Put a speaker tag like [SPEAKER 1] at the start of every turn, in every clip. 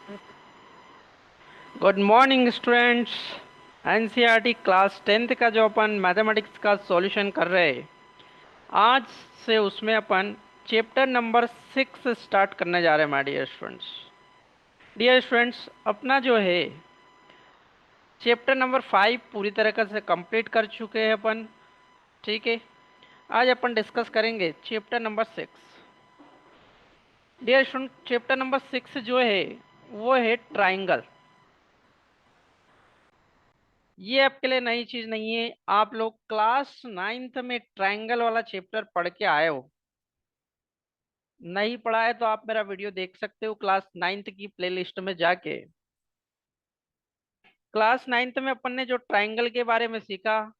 [SPEAKER 1] Good morning students. NCERT class 10th का जो अपन mathematics का सॉल्यूशन कर रहे हैं, आज से उसमें अपन चैप्टर नंबर 6 स्टार्ट करने जा रहे हैं। माय डियर स्टूडेंट्स, अपना जो है चैप्टर नंबर 5 पूरी तरीके से कंप्लीट कर चुके हैं अपन। ठीक है, आज अपन डिस्कस करेंगे chapter number 6। Dear student, chapter number 6 जो है वो है ट्राइंगल। ये आपके लिए नई चीज नहीं है, आप लोग क्लास 9th में ट्रायंगल वाला चैप्टर पढ़ के आए हो। नहीं पढ़ा है तो आप मेरा वीडियो देख सकते हो क्लास 9th की प्लेलिस्ट में जाके। क्लास 9th में अपन ने जो ट्रायंगल के बारे में सीखा,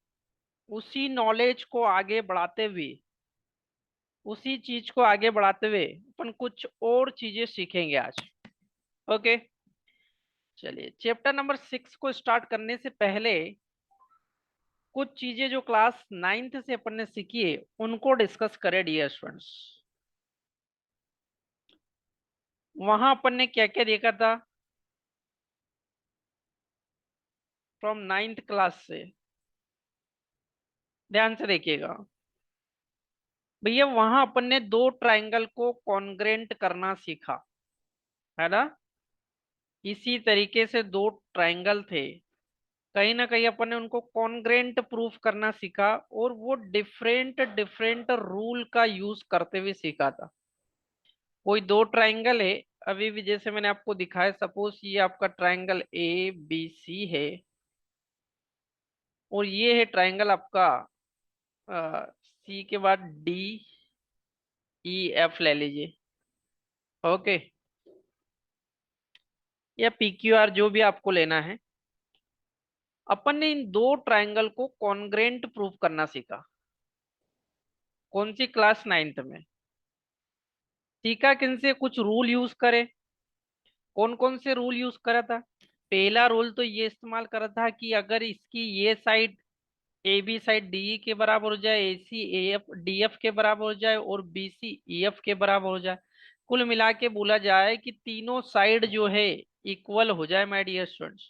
[SPEAKER 1] उसी नॉलेज को आगे बढ़ाते हुए, उसी चीज को आगे बढ़ाते हुए अपन कुछ और चीजें सीखेंगे आज। ओके, चलिए चैप्टर नंबर 6 को स्टार्ट करने से पहले कुछ चीजें जो क्लास 9th से अपन ने सीखी है उनको डिस्कस करें डियर स्टूडेंट्स। वहां अपन ने क्या क्या देखा था फ्रॉम 9th क्लास से, ध्यान से देखिएगा भैया। वहां अपन ने दो ट्रायंगल को कॉन्ग्रेंट करना सीखा, है ना। इसी तरीके से दो ट्रायंगल थे, कहीं ना कहीं अपन ने उनको कॉन्ग्रेंट प्रूफ करना सीखा, और वो डिफरेंट डिफरेंट रूल का यूज करते हुए सीखा था। कोई दो ट्रायंगल है, अभी भी जैसे मैंने आपको दिखाया, सपोज ये आपका ट्रायंगल ए बी सी है, और ये है ट्रायंगल आपका सी के बाद डी ई एफ ले लीजिए। ओके, या पी क्यू आर जो भी आपको लेना है। अपन ने इन दो ट्रायंगल को कॉन्ग्रेंट प्रूफ करना सीखा। कौन सी? क्लास 9th में। सीखा किनसे? कुछ रूल यूज करे। कौन कौन से रूल यूज करा था? पहला रूल तो ये इस्तेमाल करा था कि अगर इसकी ये side A B side D के बराबर हो जाए, A C A F D F के बराबर हो जाए, और बी सी ई एफ के बराबर हो जाए, कुल मिला के बोला जाए कि तीनों साइड जो है इक्वल हो जाए माय डियर स्टूडेंट्स,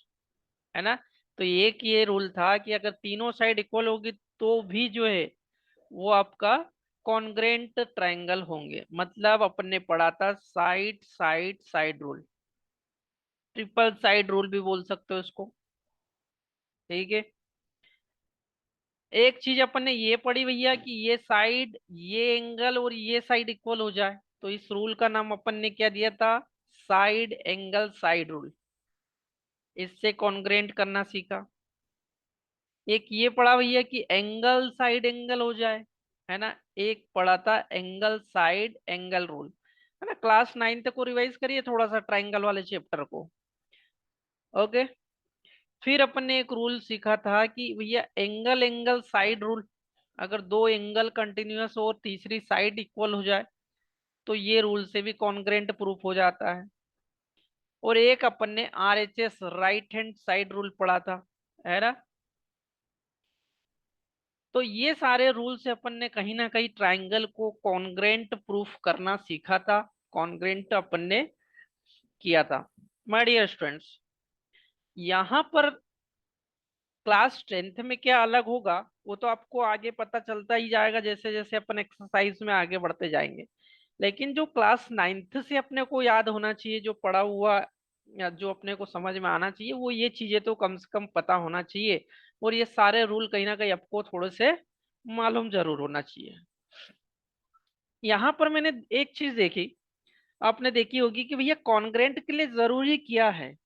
[SPEAKER 1] है ना। तो एक ये रूल था कि अगर तीनों साइड इक्वल होगी तो भी जो है वो आपका कॉन्ग्रेंट ट्रायंगल होंगे। मतलब अपन ने पढ़ा था side side side rule, triple side rule भी बोल सकते हो इसको। ठीक है, एक चीज अपन ने ये पढ़ी भैया कि ये साइड ये एंगल और ये साइड इक्वल हो जाए, तो इस रूल का नाम अपन ने क्या दिया था? Side angle side rule. इससे कॉन्ग्रेंट करना सीखा। एक ये पढ़ा भैया कि एंगल साइड एंगल हो जाए, है ना। एक पढ़ा था एंगल साइड एंगल रूल, है ना। क्लास 9 को रिवाइज करिए थोड़ा सा ट्राइंगल वाले चैप्टर को। ओके, फिर अपन ने एक रूल सीखा था कि भैया एंगल एंगल साइड रूल। अगर दो एंगल कंटिन्यूअस और तीसरी साइड इक्वल हो जाए तो ये रूल से भी कॉन्ग्रेंट प्रूफ हो जाता है। और एक अपन ने R H S right hand side rule पढ़ा था, है ना। तो ये सारे रूल से अपन ने कहीं ना कहीं ट्रायंगल को कॉन्ग्रेंट प्रूफ करना सीखा था, कॉन्ग्रेंट अपन ने किया था। माय डियर स्टूडेंट्स, यहाँ पर क्लास 10th में क्या अलग होगा वो तो आपको आगे पता चलता ही जाएगा जैसे जैसे अपन एक्सरसाइज में आगे बढ़ते जाएंगे। लेकिन जो क्लास 9th से अपने को याद होना चाहिए, जो पढ़ा हुआ या जो अपने को समझ में आना चाहिए, वो ये चीजें तो कम से कम पता होना चाहिए। और ये सारे रूल कहीं ना कहीं आपको थोड़े से मालूम जरूर होना चाहिए। यहाँ पर मैंने एक चीज देखी, आपने देखी होगी कि भैया कॉन्ग्रेंट के लिए जरूरी क्या है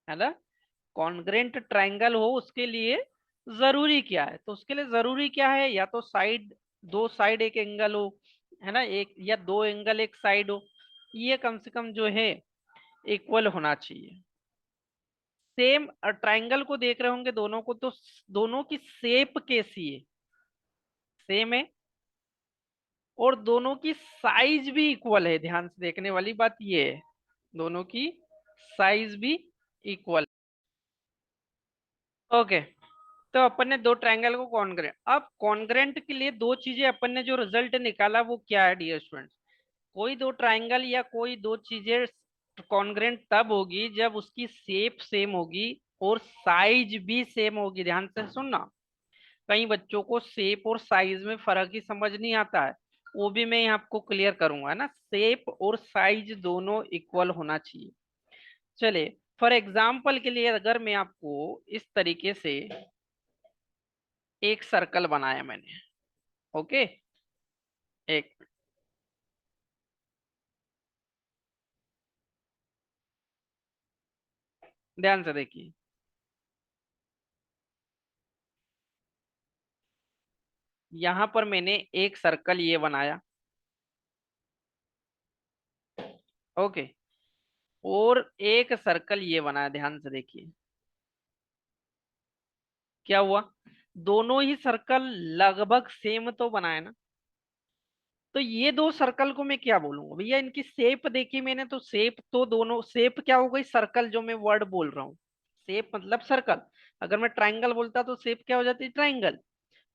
[SPEAKER 1] ना। कॉन्ग्रेंट ट्रायंगल हो उसके लिए जरूरी क्या है? तो उसके लिए जरूरी क्या है, या तो साइड, दो साइड एक एंगल हो, है ना, एक या दो एंगल एक साइड हो, ये कम से कम जो है इक्वल होना चाहिए। सेम ट्रायंगल को देख रहे होंगे दोनों को, तो दोनों की शेप कैसी है? सेम है, और दोनों की साइज भी इक्वल है। ध्यान से देखने वाली बात ये है, दोनों की साइज भी इक्वल। ओके, तो अपन ने दो ट्रायंगल को कॉन्ग्रेंट, अब कॉन्ग्रेंट के लिए दो चीजें अपन ने जो रिजल्ट निकाला वो क्या है डियर स्टूडेंट्स? कोई दो ट्रायंगल या कोई दो चीजें कॉन्ग्रेंट तब होगी जब उसकी शेप सेम होगी और साइज भी सेम होगी। ध्यान से सुनना, कई बच्चों को शेप और साइज में फर्क ही समझ नहीं आता है, वो भी मैं यहाँ आपको क्लियर करूंगा ना। शेप और साइज दोनों इक्वल होना चाहिए। चले, फॉर एग्जाम्पल के लिए अगर मैं आपको इस तरीके से एक सर्कल बनाया मैंने, ओके, एक, ध्यान से देखिए, यहां पर मैंने एक सर्कल ये बनाया, ओके, और एक सर्कल ये बनाया। ध्यान से देखिए क्या हुआ, दोनों ही सर्कल लगभग सेम तो बनाए ना। तो ये दो सर्कल को मैं क्या बोलूंगा भैया, इनकी शेप देखी मैंने, तो शेप तो दोनों, शेप क्या हो गई, सर्कल जो मैं वर्ड बोल रहा हूँ, शेप मतलब सर्कल। अगर मैं ट्राइंगल बोलता तो शेप क्या हो जाती, ट्राइंगल।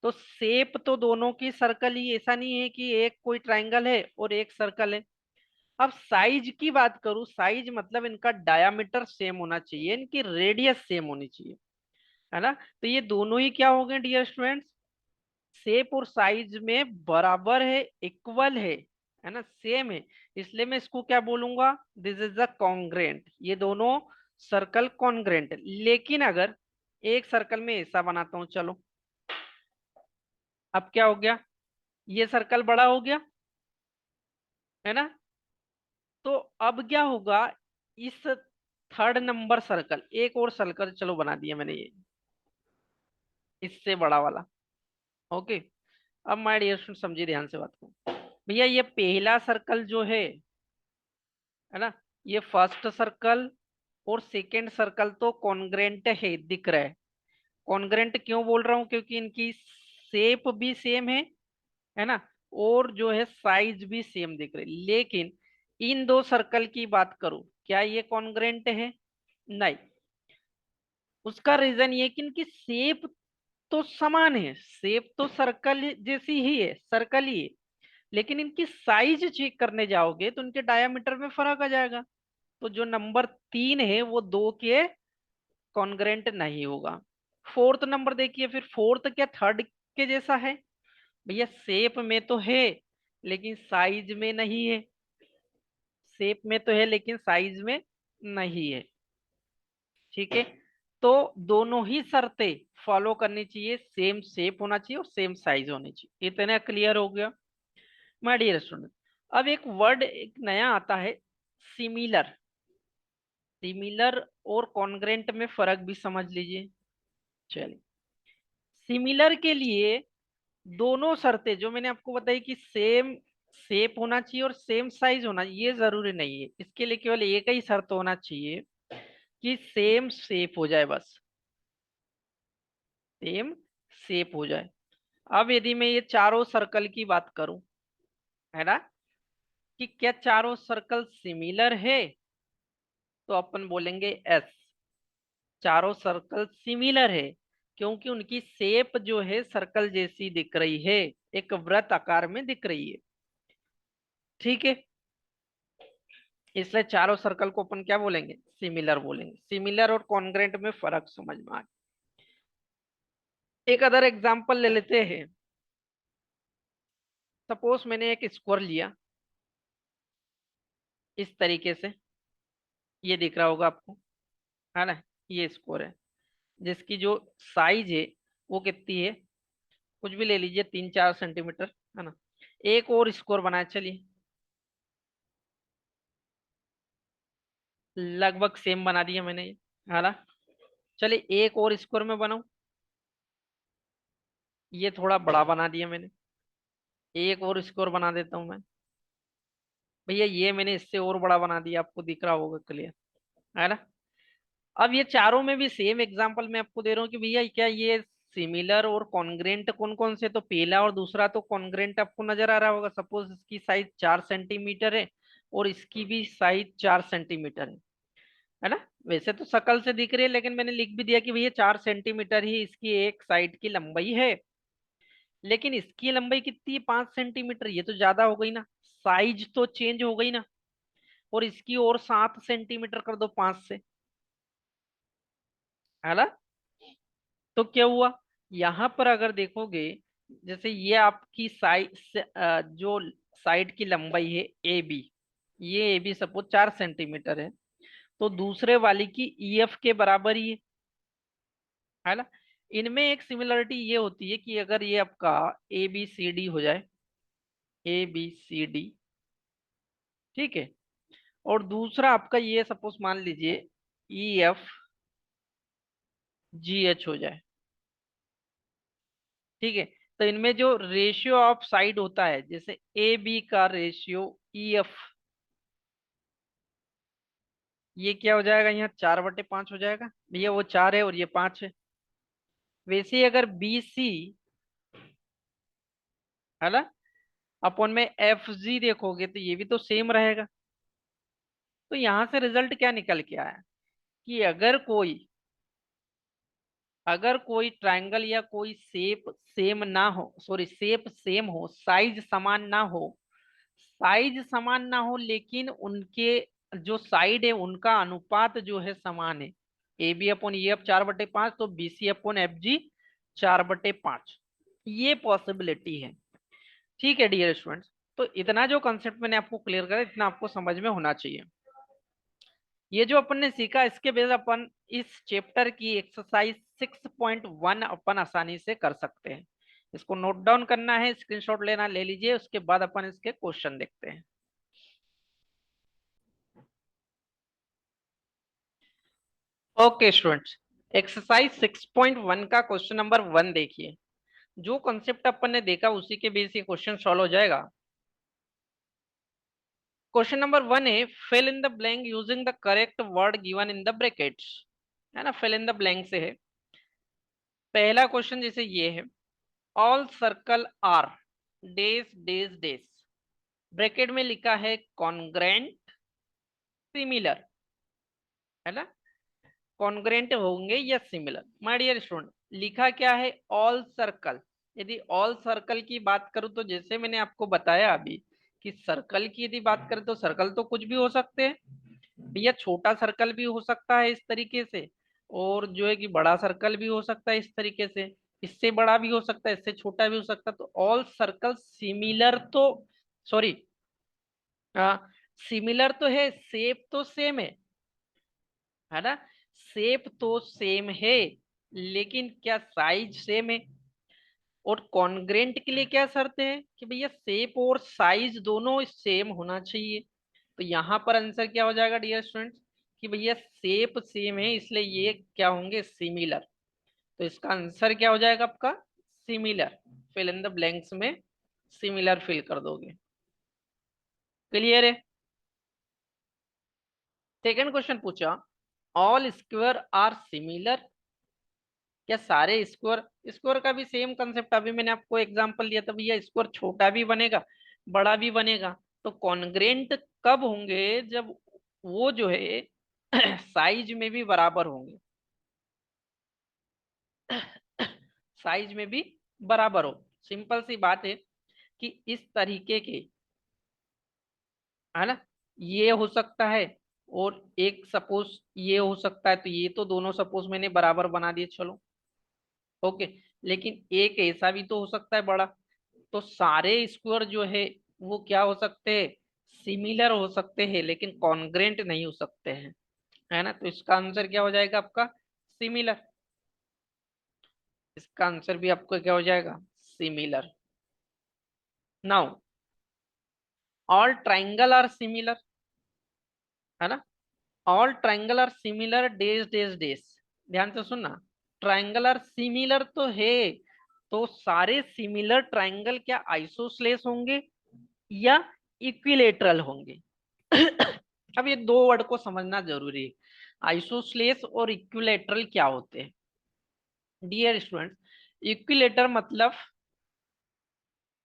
[SPEAKER 1] तो शेप तो दोनों की सर्कल ही, ऐसा नहीं है कि एक कोई ट्राइंगल है और एक सर्कल है। अब साइज की बात करूं, साइज मतलब इनका डायामीटर सेम होना चाहिए, इनकी रेडियस सेम होनी चाहिए, है ना। तो ये दोनों ही क्या हो गए डियर स्टूडेंट्स, शेप और साइज में बराबर है, इक्वल है ना, सेम है। इसलिए मैं इसको क्या बोलूंगा, दिस इज द कॉन्ग्रेंट, ये दोनों सर्कल कॉन्ग्रेंट। लेकिन अगर एक सर्कल में ऐसा बनाता हूं, चलो, अब क्या हो गया, ये सर्कल बड़ा हो गया, है ना। तो अब क्या होगा, इस थर्ड नंबर सर्कल, एक और सर्कल चलो बना दिया मैंने, ये इससे बड़ा वाला, ओके। अब माय डियर स्टूडेंट समझिए ध्यान से बात को, भैया ये पहला सर्कल जो है ना, ये फर्स्ट सर्कल और सेकेंड सर्कल तो कॉन्ग्रेंट है, दिख रहा है। कॉन्ग्रेंट क्यों बोल रहा हूं, क्योंकि इनकी शेप भी सेम है ना, और जो है साइज भी सेम दिख रही। लेकिन इन दो सर्कल की बात करूं, क्या ये कॉन्ग्रेंट है, नहीं। उसका रीजन ये कि इनकी शेप तो समान है, शेप तो सर्कल जैसी ही है, सर्कल ही है। लेकिन इनकी साइज चेक करने जाओगे तो इनके डायमीटर में फर्क आ जाएगा। तो जो नंबर 3 है वो 2 के कॉन्ग्रेंट नहीं होगा। फोर्थ नंबर देखिए, फिर फोर्थ क्या थर्ड के जैसा है, भैया शेप में तो है लेकिन साइज में नहीं है, शेप में तो है लेकिन साइज में नहीं है, ठीक है। तो दोनों ही शर्तें फॉलो करनी चाहिए, सेम शेप होना चाहिए और सेम साइज होनी चाहिए। इतना क्लियर हो गया माय डियर स्टूडेंट। अब एक वर्ड एक नया आता है, सिमिलर। सिमिलर और कॉन्ग्रेंट में फर्क भी समझ लीजिए। चलिए, सिमिलर के लिए दोनों शर्तें जो मैंने आपको बताई कि सेम शेप होना चाहिए और सेम साइज होना, ये जरूरी नहीं है, इसके लिए केवल एक ही शर्त होना चाहिए कि सेम शेप हो जाए, बस सेम शेप हो जाए। अब यदि मैं ये चारों सर्कल की बात करूं, है ना, कि क्या चारों सर्कल सिमिलर है, तो अपन बोलेंगे एस, चारों सर्कल सिमिलर है, क्योंकि उनकी शेप जो है सर्कल जैसी दिख रही है, एक वृत्त आकार में दिख रही है, ठीक है। इसलिए चारों सर्कल को अपन क्या बोलेंगे, सिमिलर बोलेंगे। सिमिलर और कॉन्ग्रेंट में फर्क समझ में आ गया। एक अदर एग्जांपल ले लेते हैं। सपोज मैंने एक स्क्वायर लिया इस तरीके से, ये दिख रहा होगा आपको, है ना, ये स्क्वायर है जिसकी जो साइज है वो कितनी है, कुछ भी ले लीजिए, 3-4 सेंटीमीटर, है ना। एक और स्क्वायर बनाया, चलिए लगभग सेम बना दिया मैंने ये, है ना। चलिए एक और स्क्वायर में बनाऊं, ये थोड़ा बड़ा बना दिया मैंने। एक और स्क्वायर बना देता हूं मैं, भैया ये मैंने इससे और बड़ा बना दिया, आपको दिख रहा होगा क्लियर, है ना। अब ये चारों में भी सेम एग्जांपल मैं आपको दे रहा हूँ कि भैया क्या ये सिमिलर और कॉन्ग्रेंट कौन कौन से, तो पहला और दूसरा तो कॉन्ग्रेंट आपको नजर आ रहा होगा। सपोज इसकी साइज 4 सेंटीमीटर है और इसकी भी साइज 4 सेंटीमीटर है ना। वैसे तो शकल से दिख रही है, लेकिन मैंने लिख भी दिया कि भैया 4 सेंटीमीटर ही इसकी एक साइड की लंबाई है। लेकिन इसकी लंबाई कितनी है, 5 सेंटीमीटर, ये तो ज्यादा हो गई ना, साइज तो चेंज हो गई ना। और इसकी और 7 सेंटीमीटर कर दो 5 से, है ना। तो क्या हुआ, यहां पर अगर देखोगे, जैसे ये आपकी साइड जो साइड की लंबाई है ए बी, ये ए बी सपोज 4 सेंटीमीटर है, तो दूसरे वाली की ईएफ के बराबर ही है ना। इनमें एक सिमिलरिटी ये होती है कि अगर ये आपका ए बी सी डी हो जाए, ए बी सी डी, ठीक है, और दूसरा आपका ये सपोज मान लीजिए ई एफ जी एच हो जाए, ठीक है। तो इनमें जो रेशियो ऑफ साइड होता है, जैसे ए बी का रेशियो ई एफ, ये क्या हो जाएगा, यहाँ 4/5 हो जाएगा भैया, वो 4 है और ये 5 है। वैसे ही अगर बी सी, है ना, अपन में एफ जी देखोगे तो ये भी तो सेम रहेगा। तो यहां से रिजल्ट क्या निकल के आया कि अगर कोई ट्रायंगल या कोई शेप सेम ना हो, सॉरी शेप सेम हो, साइज समान ना हो, साइज समान ना हो लेकिन उनके जो साइड है उनका अनुपात जो है समान है, A B upon A F 4/5, तो बी सी अपन एफ जी 4/5, ये पॉसिबिलिटी है। ठीक है डियर स्टूडेंट्स, तो इतना जो कंसेप्ट मैंने आपको क्लियर करा, इतना आपको समझ में होना चाहिए। ये जो अपन ने सीखा, इसके बेस अपन इस चैप्टर की एक्सरसाइज 6.1 अपन आसानी से कर सकते हैं। इसको नोट डाउन करना है, स्क्रीनशॉट लेना ले लीजिए, उसके बाद अपन इसके क्वेश्चन देखते हैं। ओके स्टूडेंट्स, एक्सरसाइज 6.1 का क्वेश्चन नंबर 1 देखिए। जो कॉन्सेप्ट अपन ने देखा उसी के बेस ये क्वेश्चन सॉल्व हो जाएगा। क्वेश्चन नंबर 1 है, fill in the blank using the correct word given in the brackets, है ना, फिल इन द ब्लैंक से है। पहला क्वेश्चन जैसे ये है, all circle are dash dash dash, bracket में लिखा है कॉन्ग्रेंट सिमिलर, है ना, कॉन्ग्रेंट होंगे या सिमिलर। माय डियर स्टूडेंट, लिखा क्या है, ऑल सर्कल। यदि ऑल सर्कल की बात करूं तो जैसे मैंने आपको बताया अभी कि सर्कल की यदि बात करें तो सर्कल तो कुछ भी हो सकते हैं भैया, छोटा सर्कल भी हो सकता है इस तरीके से, और जो है कि बड़ा सर्कल भी हो सकता है इस तरीके से, इससे बड़ा भी हो सकता है, इससे छोटा भी हो सकता है। तो ऑल सर्कल सिमिलर तो, सॉरी, सिमिलर तो है, शेप तो सेम है ना, शेप तो सेम है, लेकिन क्या साइज सेम है। और कॉन्ग्रेंट के लिए क्या शर्त है कि भैया शेप और साइज दोनों सेम होना चाहिए। तो यहाँ पर आंसर क्या हो जाएगा डियर स्टूडेंट्स कि भैया शेप सेम है, इसलिए ये क्या होंगे, सिमिलर। तो इसका आंसर क्या हो जाएगा आपका, similar. Fill in the blanks में सिमिलर फिल कर दोगे। क्लियर है। सेकंड क्वेश्चन पूछा, ऑल स्क्वायर आर सिमिलर, क्या सारे स्क्वायर, स्क्वायर का भी सेम कंसेप्ट, अभी मैंने आपको एग्जांपल दिया था भैया, स्क्वायर छोटा भी बनेगा बड़ा भी बनेगा। तो कॉन्ग्रेंट कब होंगे, जब वो जो है साइज में भी बराबर होंगे, साइज में भी बराबर हो। सिंपल सी बात है कि इस तरीके के, है ना, ये हो सकता है, और एक सपोज ये हो सकता है, तो ये तो दोनों सपोज मैंने बराबर बना दिए, चलो ओके। लेकिन एक ऐसा भी तो हो सकता है बड़ा, तो सारे स्क्वायर जो है वो क्या हो सकते हैं, सिमिलर हो सकते हैं, लेकिन कॉन्ग्रेंट नहीं हो सकते हैं, है ना। तो इसका आंसर क्या हो जाएगा आपका, सिमिलर। इसका आंसर भी आपको क्या हो जाएगा, similar. Now all triangle are similar, है ना, all triangle are similar dash dash dash, ध्यान से सुनना, ट्राइंगल आर सिमिलर तो है, तो सारे सिमिलर ट्राइंगल क्या आइसोसलेस होंगे या इक्विलेटरल होंगे। अब ये दो वर्ड को समझना जरूरी है, आइसोसलेस और इक्विलेटरल क्या होते हैं। डियर स्टूडेंट्स, इक्विलेटर मतलब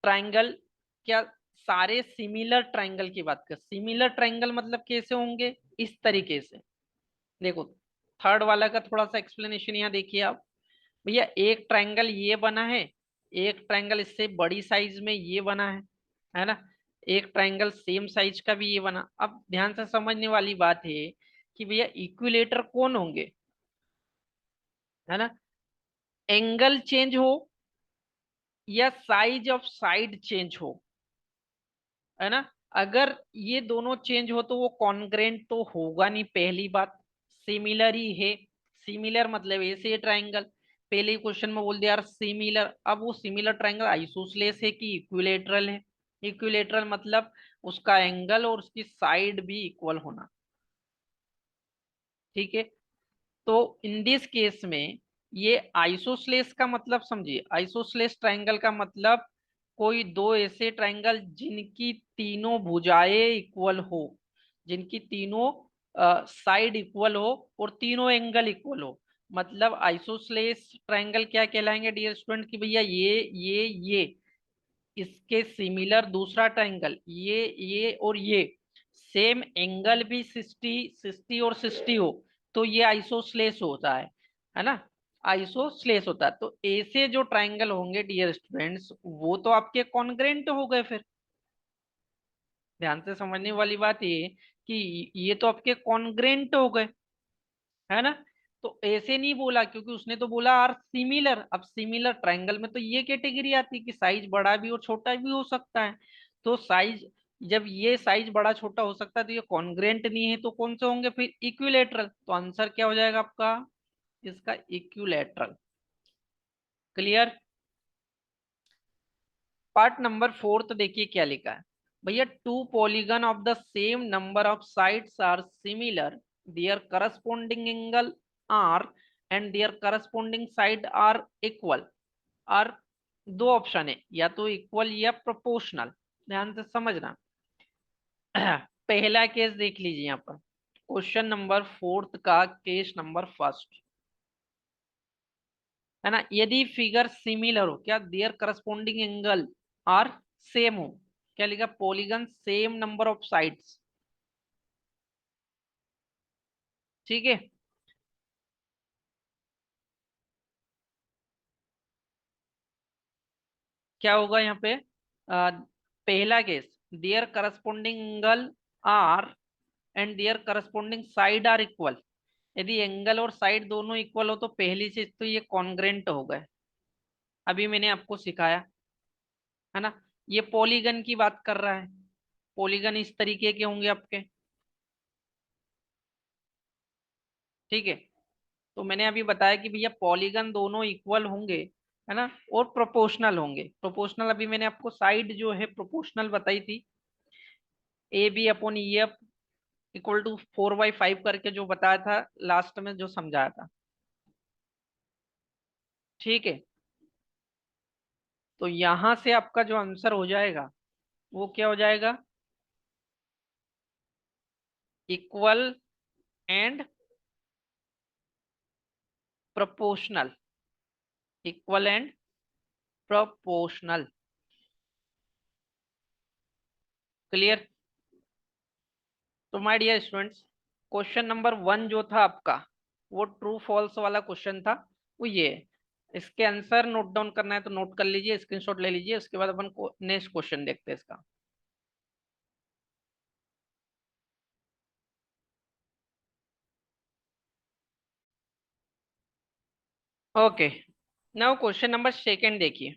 [SPEAKER 1] ट्राइंगल, क्या सारे सिमिलर ट्राइंगल की बात कर, सिमिलर ट्राइंगल मतलब कैसे होंगे, इस तरीके से। देखो, थर्ड वाला का थोड़ा सा एक्सप्लेनेशन यहाँ देखिए आप, भैया एक ट्राइंगल ये बना है, एक ट्राइंगल इससे बड़ी साइज में ये बना है ना। एक ट्राइंगल सेम साइज का भी ये बना। अब ध्यान से समझने वाली बात है कि भैया इक्विलेटर कौन होंगे, है ना, एंगल चेंज हो या साइज ऑफ साइड चेंज हो, है ना। अगर ये दोनों चेंज हो तो वो कॉन्ग्रेंट तो होगा नहीं, पहली बात। सिमिलर ही है, सिमिलर मतलब ऐसे ट्राइंगल, पहले ही क्वेश्चन में बोल दिया यार सिमिलर। अब वो सिमिलर ट्राइंगल आइसोसलेस है कि इक्विलेटरल है? इक्विलेटरल मतलब उसका एंगल और उसकी साइड भी इक्वल होना, ठीक है। तो इन दिस केस में ये आइसोसलेस का मतलब समझिए, आइसोसलेस ट्राइंगल का मतलब कोई दो ऐसे ट्राइंगल जिनकी तीनों भुजाएं इक्वल हो, जिनकी तीनों साइड इक्वल हो और तीनों एंगल इक्वल हो। मतलब आइसोसलेस ट्राइंगल क्या कहलाएंगे डियर स्टूडेंट, कि भैया ये इसके सिमिलर दूसरा ट्राइंगल, ये और ये सेम एंगल भी 60 60 और 60 हो, तो ये आइसोस्लेस होता है ना, आइसोस्लेस होता है। तो ऐसे जो ट्राइंगल होंगे डियर स्टूडेंट्स वो तो आपके कॉन्ग्रेंट हो गए फिर। ध्यान से समझने वाली बात ये कि ये तो आपके कॉन्ग्रेंट हो गए, है ना। तो ऐसे नहीं बोला क्योंकि उसने तो बोला आर सिमिलर। अब सिमिलर ट्रायंगल में तो ये कैटेगरी आती है कि साइज बड़ा भी और छोटा भी हो सकता है। तो साइज, जब ये साइज बड़ा छोटा हो सकता है तो ये कॉन्ग्रेंट नहीं है, तो कौन से होंगे फिर? इक्विलेटरल। तो आंसर क्या हो जाएगा आपका इसका? Equilateral. Clear. Part number fourth देखिए क्या लिखा है भैया। Two polygon of the same number of sides are similar, their corresponding angle are and their corresponding side are equal. आर दो ऑप्शन है, या तो इक्वल या प्रोपोर्शनल। ध्यान से समझना। पहला केस देख लीजिए यहाँ पर, क्वेश्चन नंबर फोर्थ का केस नंबर फर्स्ट, है ना। यदि फिगर सिमिलर हो, क्या their corresponding angle are same हो, क्या लिखा? Polygon same number of sides, ठीक है। क्या होगा यहाँ पे? पहला case, their corresponding angle are and their corresponding side are equal. यदि एंगल और साइड दोनों इक्वल हो तो पहली चीज तो ये कॉन्ग्रेंट हो गए, अभी मैंने आपको सिखाया, है ना। ये पॉलीगन की बात कर रहा है, पॉलीगन इस तरीके के होंगे आपके, ठीक है। तो मैंने अभी बताया कि भैया पॉलीगन दोनों इक्वल होंगे, है ना, और प्रोपोर्शनल होंगे। प्रोपोर्शनल अभी मैंने आपको साइड जो है प्रोपोर्शनल बताई थी, A B upon E F equal to 4/5 करके जो बताया था लास्ट में जो समझाया था, ठीक है। तो यहां से आपका जो आंसर हो जाएगा वो क्या हो जाएगा? Equal and proportional, equal and proportional. Clear. तो my dear students, question number one जो था आपका वो ट्रू फॉल्स वाला क्वेश्चन था, वो ये है। इसके आंसर नोट डाउन करना है तो नोट कर लीजिए, स्क्रीनशॉट ले लीजिए, उसके बाद अपन नेक्स्ट क्वेश्चन देखते हैं इसका। Okay, now question number second देखिए।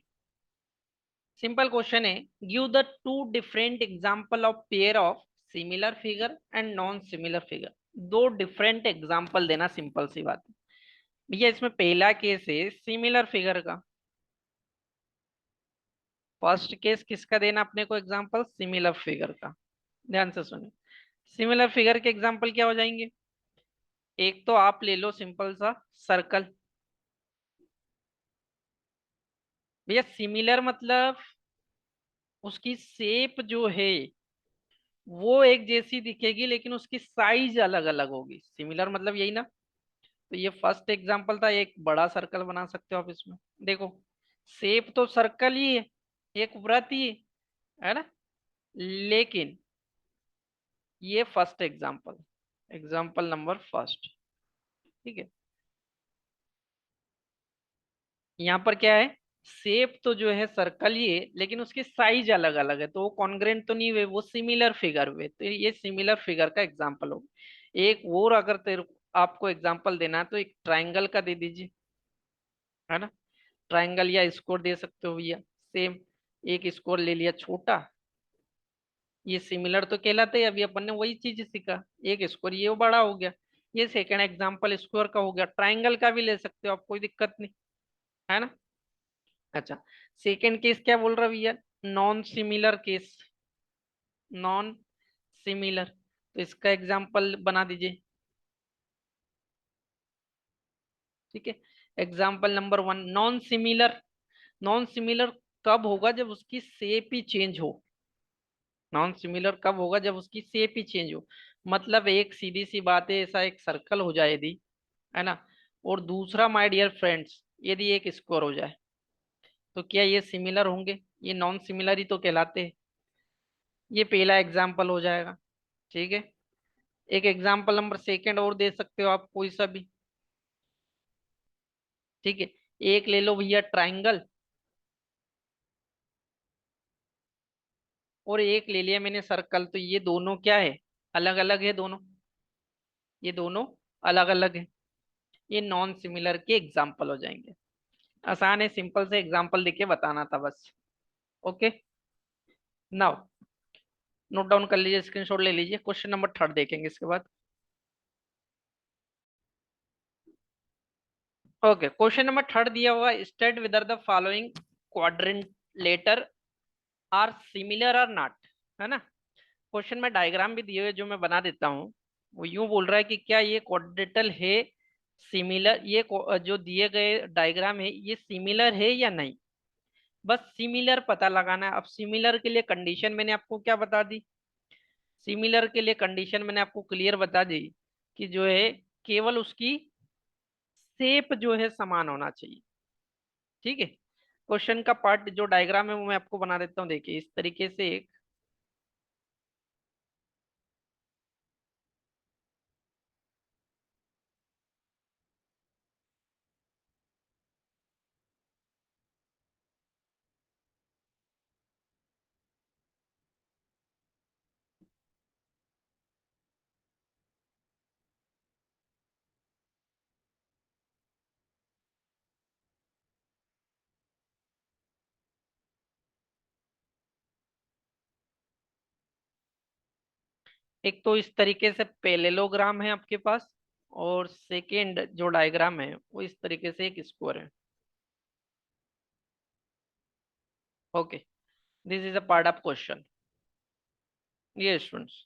[SPEAKER 1] सिंपल क्वेश्चन है, give the two different example of pair of similar figure and non similar figure. दो डिफरेंट एग्जांपल देना, सिंपल सी बात है भैया। इसमें पहला केस है सिमिलर फिगर का, फर्स्ट केस किसका देना अपने को एग्जांपल? सिमिलर फिगर का। ध्यान से सुनिए, सिमिलर फिगर के एग्जांपल क्या हो जाएंगे? एक तो आप ले लो सिंपल सा सर्कल। भैया सिमिलर मतलब उसकी शेप जो है वो एक जैसी दिखेगी लेकिन उसकी साइज अलग अलग होगी। सिमिलर मतलब यही ना। तो ये फर्स्ट एग्जांपल था, एक बड़ा सर्कल बना सकते हो आप इसमें। देखो शेप तो सर्कल ही है, एक वृत्त ही है ना। लेकिन ये first example, example number first, ठीक है। यहाँ पर क्या है? शेप तो जो है सर्कल ही है, लेकिन उसकी साइज अलग अलग है, तो वो कॉन्ग्रेंट तो नहीं हुए, वो सिमिलर फिगर हुए। तो ये सिमिलर फिगर का एग्जांपल हो। एक और अगर तेरे आपको एग्जांपल देना है तो एक ट्राइंगल का दे दीजिए, है ना। ट्राइंगल या स्कोर दे सकते हो भैया, सेम। एक स्कोर ले लिया छोटा, ये सिमिलर तो कहलाते हैं, अभी अपन ने वही चीज सीखा। एक स्कोर ये वो बड़ा हो गया। ये सेकंड एग्जांपल स्क्वायर का हो गया, ट्राइंगल का भी ले सकते हो आप, कोई दिक्कत नहीं, है ना। अच्छा, सेकंड केस क्या बोल रहा भैया, non similar case, non similar. तो इसका एग्जांपल बना दीजिए, ठीक है। Example number one, non similar. Non similar कब होगा, जब उसकी शेप ही चेंज हो। नॉन सिमिलर कब होगा, जब उसकी शेप ही चेंज हो। मतलब एक सीधी सी बात है, ऐसा एक सर्कल हो जाए यदि, है ना, और दूसरा माय डियर फ्रेंड्स यदि एक स्क्वायर हो जाए, तो क्या ये सिमिलर होंगे? ये नॉन सिमिलर ही तो कहलाते हैं। ये पहला एग्जाम्पल हो जाएगा, ठीक है। एक एग्जाम्पल नंबर सेकंड और दे सकते हो आप, कोई सा भी, ठीक है। एक ले लो भैया ट्राइंगल, और एक ले लिया मैंने सर्कल। तो ये दोनों क्या है, अलग अलग है दोनों, ये दोनों अलग अलग है। ये नॉन सिमिलर के एग्जाम्पल हो जाएंगे। आसान है, सिंपल से एग्जाम्पल देके बताना था बस। ओके, नाउ नोट डाउन कर लीजिए, स्क्रीनशॉट ले लीजिए, क्वेश्चन नंबर थर्ड देखेंगे इसके बाद। ओके, क्वेश्चन नंबर थर्ड दिया हुआ, state whether the following quadrilateral are similar और नॉट, है ना। क्वेश्चन में डायग्राम भी दिए हुए जो मैं बना देता हूँ। वो यूं बोल रहा है कि क्या ये क्वाड्रेटल है सिमिलर, ये जो दिए गए डायग्राम है ये सिमिलर है या नहीं। बस सिमिलर पता लगाना है। अब सिमिलर के लिए कंडीशन मैंने आपको क्या बता दी, सिमिलर के लिए कंडीशन मैंने आपको क्लियर बता दी कि जो है केवल उसकी शेप जो है समान होना चाहिए, ठीक है। क्वेश्चन का पार्ट जो डायग्राम है वो मैं आपको बना देता हूँ, देखिए इस तरीके से। एक तो इस तरीके से पैरेललोग्राम है आपके पास, और सेकेंड जो डायग्राम है वो इस तरीके से एक स्क्वायर है। Okay, this is a part of question. ये स्टूडेंट्स,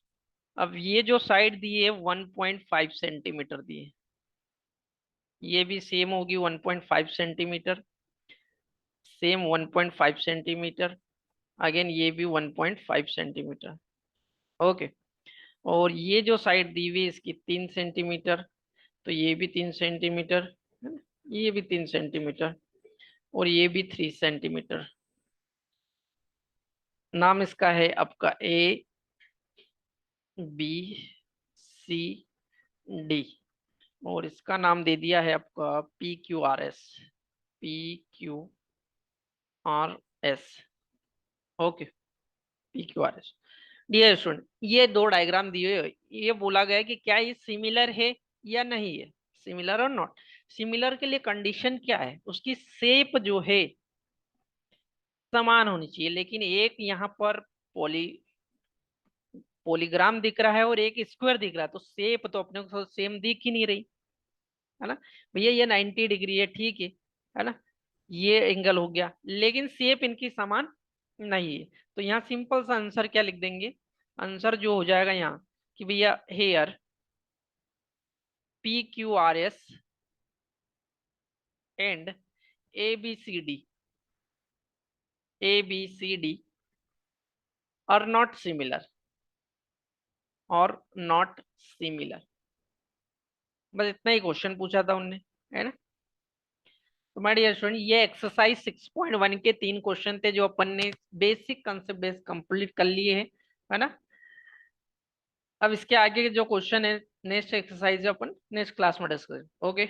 [SPEAKER 1] अब ये जो साइड दी है 1.5 सेंटीमीटर दी है, ये भी सेम होगी 1.5 सेंटीमीटर, सेम 1.5 सेंटीमीटर, अगेन ये भी 1.5 सेंटीमीटर। ओके, और ये जो साइड दी हुई है इसकी 3 सेंटीमीटर, तो ये भी 3 सेंटीमीटर, है ना? ये भी 3 सेंटीमीटर, और ये भी 3 सेंटीमीटर। नाम इसका है आपका ABCD, और इसका नाम दे दिया है आपका PQRS, PQRS। Okay, PQRS। Dear student, ये दो डायग्राम दिए हुए, ये बोला गया है कि क्या ये सिमिलर है या नहीं है, सिमिलर और नॉट। सिमिलर के लिए कंडीशन क्या है, उसकी शेप जो है समान होनी चाहिए, लेकिन एक यहाँ पर पॉली पॉलीग्राम दिख रहा है और एक स्क्वायर दिख रहा है, तो शेप तो अपने को सेम दिख ही नहीं रही, है ना। भैया ये 90 डिग्री है, ठीक है ना, ये एंगल हो गया, लेकिन शेप इनकी समान नहीं है। तो यहाँ सिंपल सा आंसर क्या लिख देंगे, आंसर जो हो जाएगा यहाँ कि भैया here PQRS and ABCD are not similar, और नॉट सिमिलर। बस इतना ही क्वेश्चन पूछा था उनने, है ना। तो माय डियर स्टूडेंट, ये एक्सरसाइज 6.1 के 3 क्वेश्चन थे जो अपन ने बेसिक कंसेप्ट बेस कंप्लीट कर लिए हैं, है ना। अब इसके आगे के जो क्वेश्चन है, नेक्स्ट एक्सरसाइज अपन नेक्स्ट क्लास में डिस्कस। ओके।